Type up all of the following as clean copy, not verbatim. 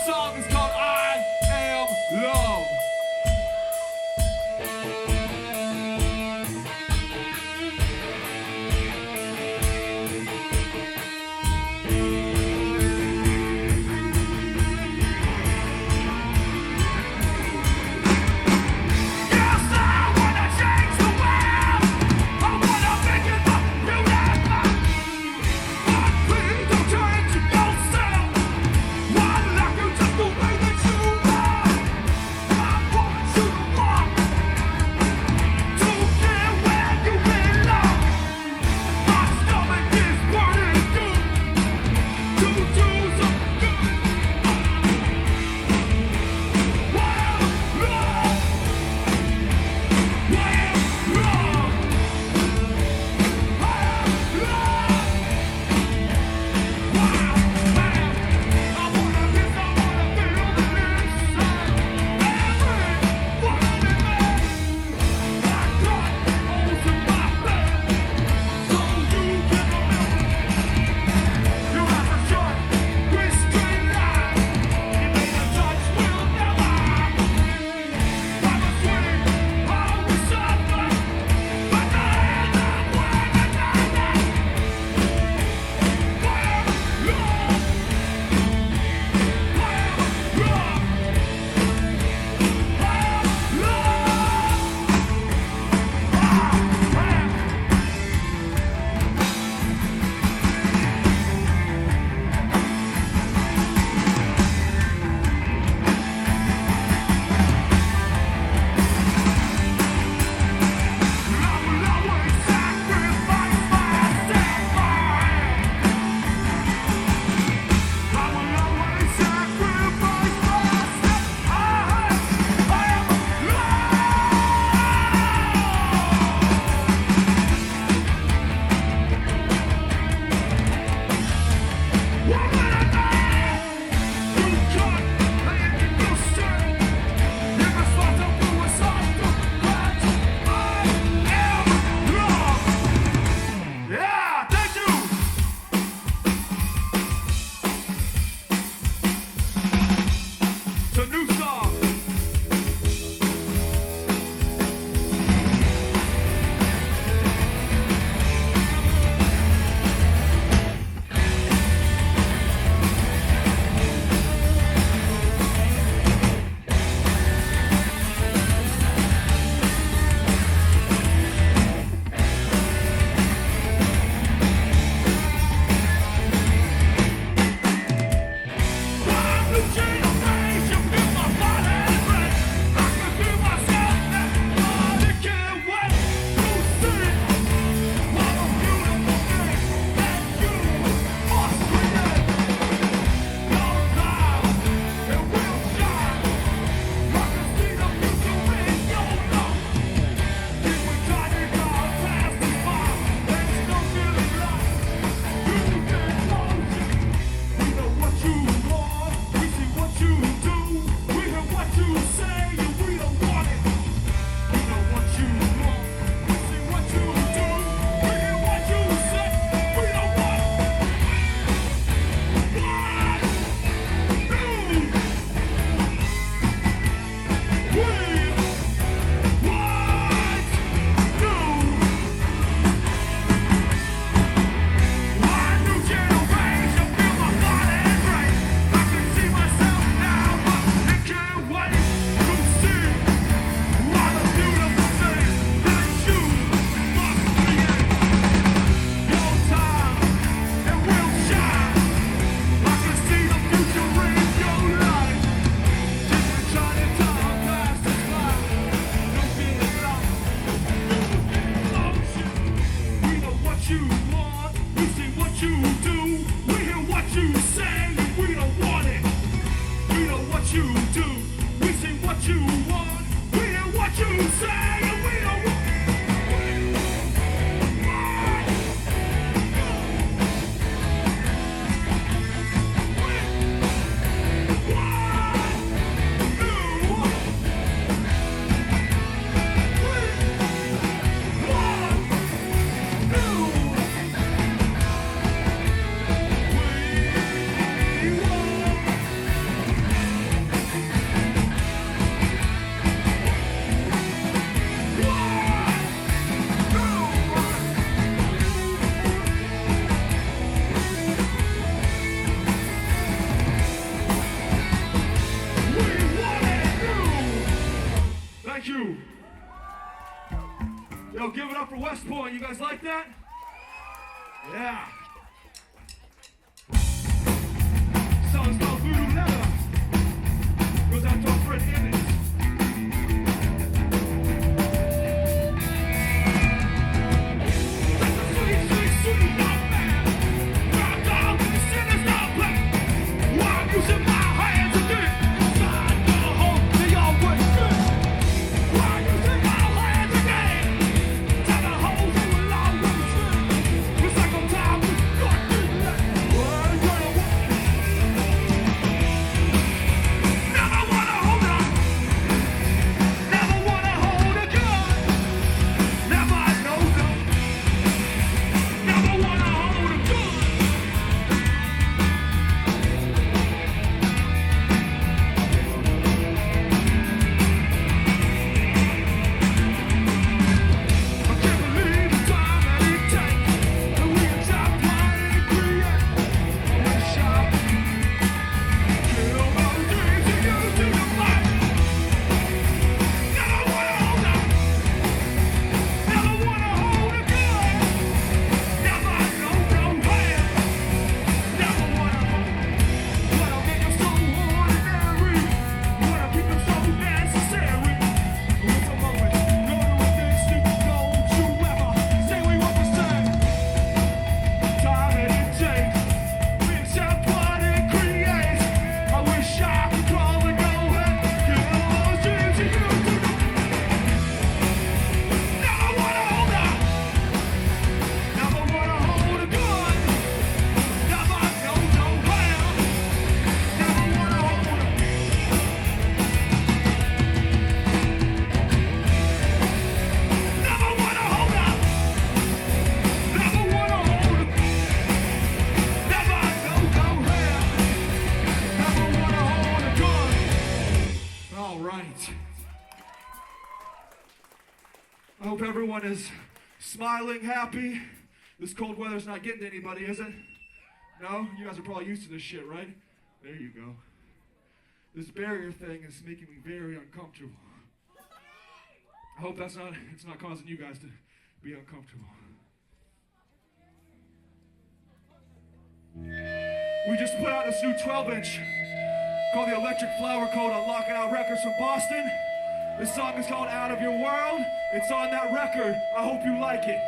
song is called I Am Love. HQ. Yo, give it up for West Point. You guys like that? Yeah. Song's called Voodoo Leather. Goes out to our friend Emmett. I hope everyone is smiling, happy. This cold weather's not getting to anybody, is it? No? You guys are probably used to this shit, right? There you go. This barrier thing is making me very uncomfortable. I hope it's not causing you guys to be uncomfortable. We just put out this new 12-inch called the Electric Flower Code on Locking Out Records from Boston. This song is called Out of Your World. It's on that record. I hope you like it.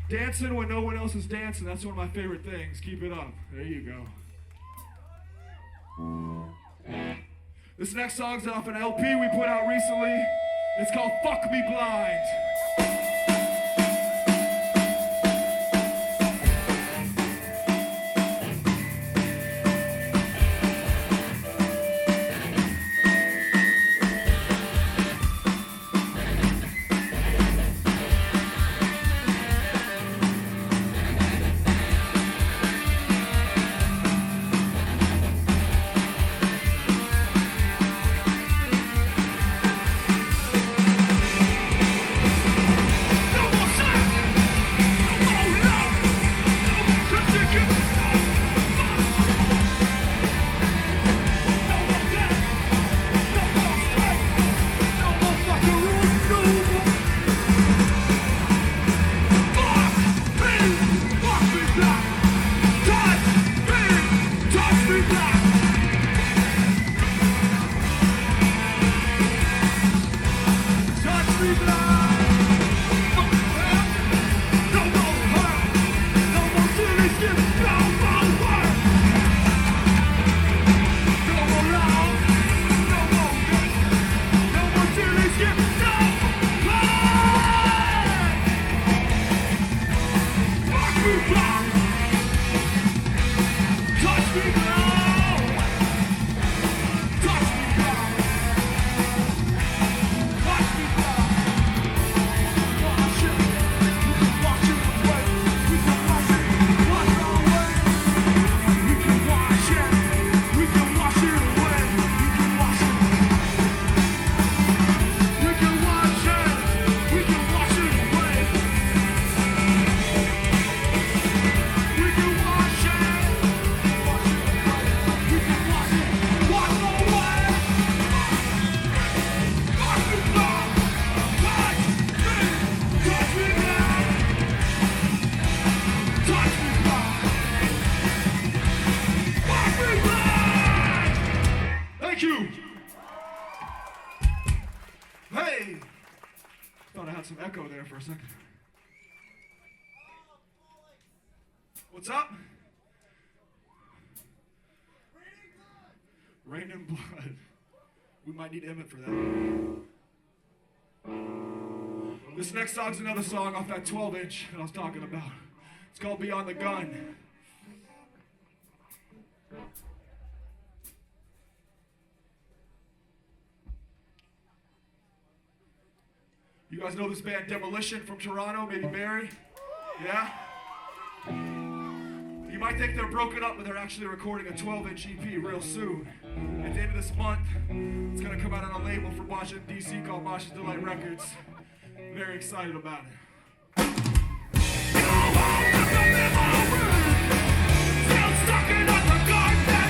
Dancing when no one else is dancing, that's one of my favorite things. Keep it up. There you go. This next song's off an LP we put out recently. It's called Fuck Me Blind. Some echo there for a second. What's up? Rain and Blood. We might need Emmett for that. This next song's another song off that 12-inch that I was talking about. It's called Beyond the Gun. You guys know this band Demolition from Toronto, maybe Barry? Yeah? You might think they're broken up, but they're actually recording a 12-inch EP real soon. At the end of this month, it's gonna come out on a label from Washington, D.C. called Washington Delight Records. Very excited about it. Still sucking at the gun, baby.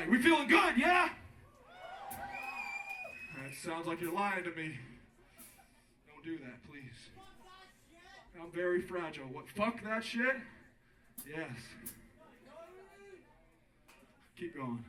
right, we feeling good, yeah? That sounds like you're lying to me. Don't do that, please. I'm very fragile. What, fuck that shit? Yes. Keep going.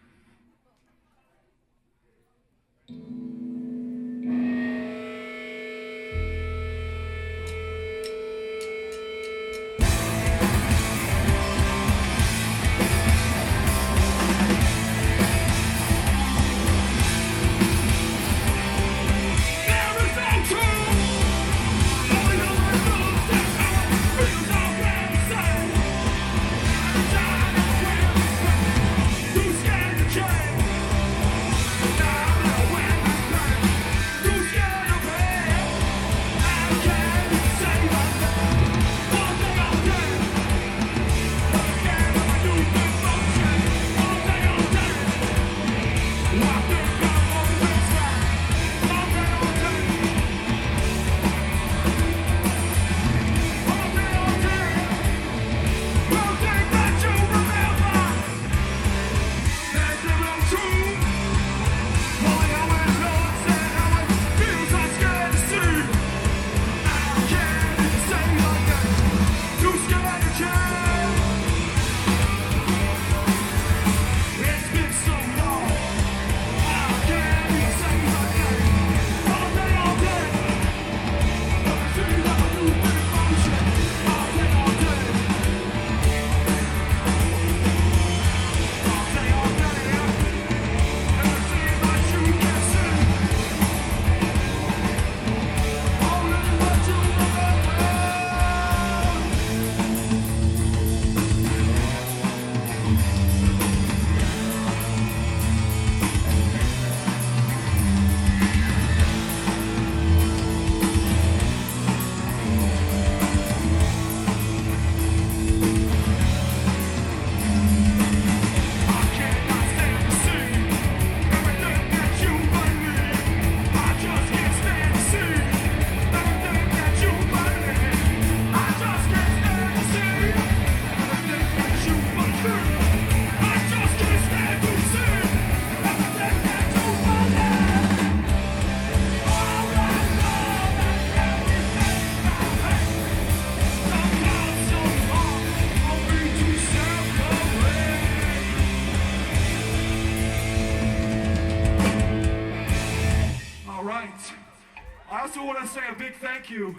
Thank you.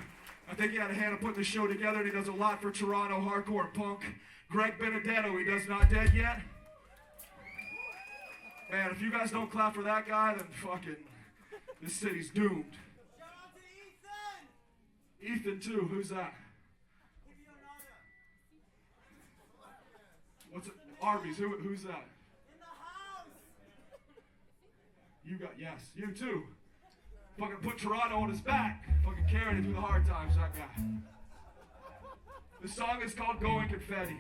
I think he had a hand in putting the show together, and he does a lot for Toronto hardcore and punk. Greg Benedetto, he does Not Dead Yet. Man, if you guys don't clap for that guy, then fucking this city's doomed. Shout out to Ethan! Ethan too, who's that? What's it? Arby's, who's that? In the house! You got, yes, you too. Fucking put Toronto on his back. Fucking carrying it through the hard times, that guy. The song is called Going Confetti.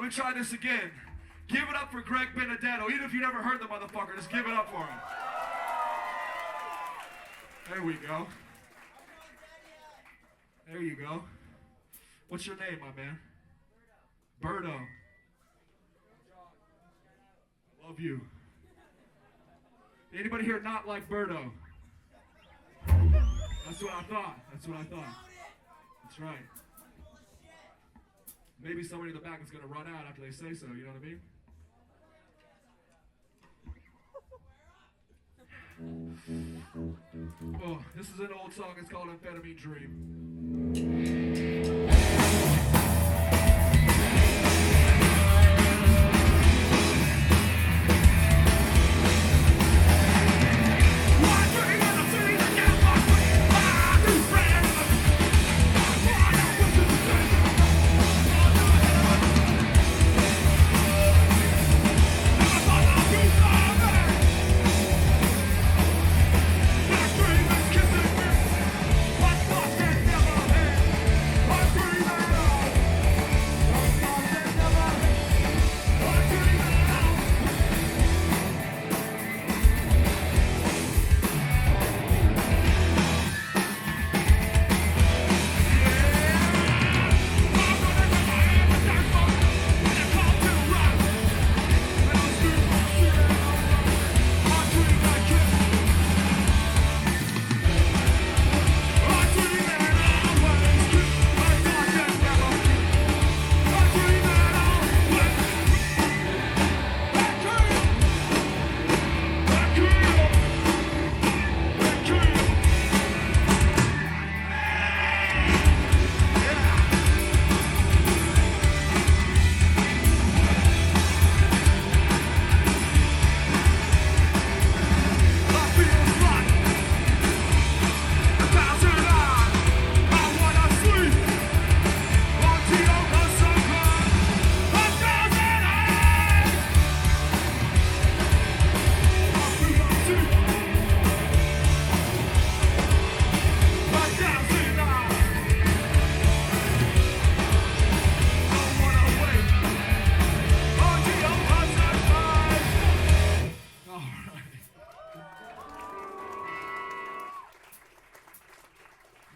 me try this again. Give it up for Greg Benedetto. Even if you never heard the motherfucker, just give it up for him. There we go. There you go. What's your name, my man? Birdo. I love you. Anybody here not like Birdo? That's what I thought. That's what I thought. That's right. Maybe somebody in the back is going to run out after they say so, you know what I mean? Oh, this is an old song. It's called Amphetamine Dream.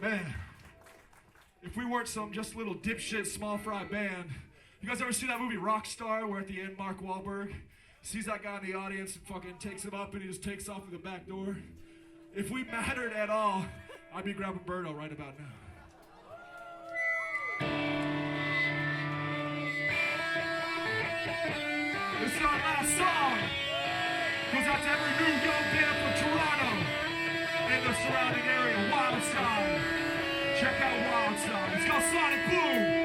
Man, if we weren't some just little dipshit small fry band, you guys ever see that movie Rockstar where at the end Mark Wahlberg sees that guy in the audience and fucking takes him up and he just takes off through the back door? If we mattered at all, I'd be grabbing Birdo right about now. This is our last song. Goes out to every new young band from Toronto and the surrounding area. Wildside. Check out Wildside. It's called Sonic Boom.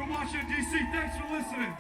for watching, DC. Thanks for listening.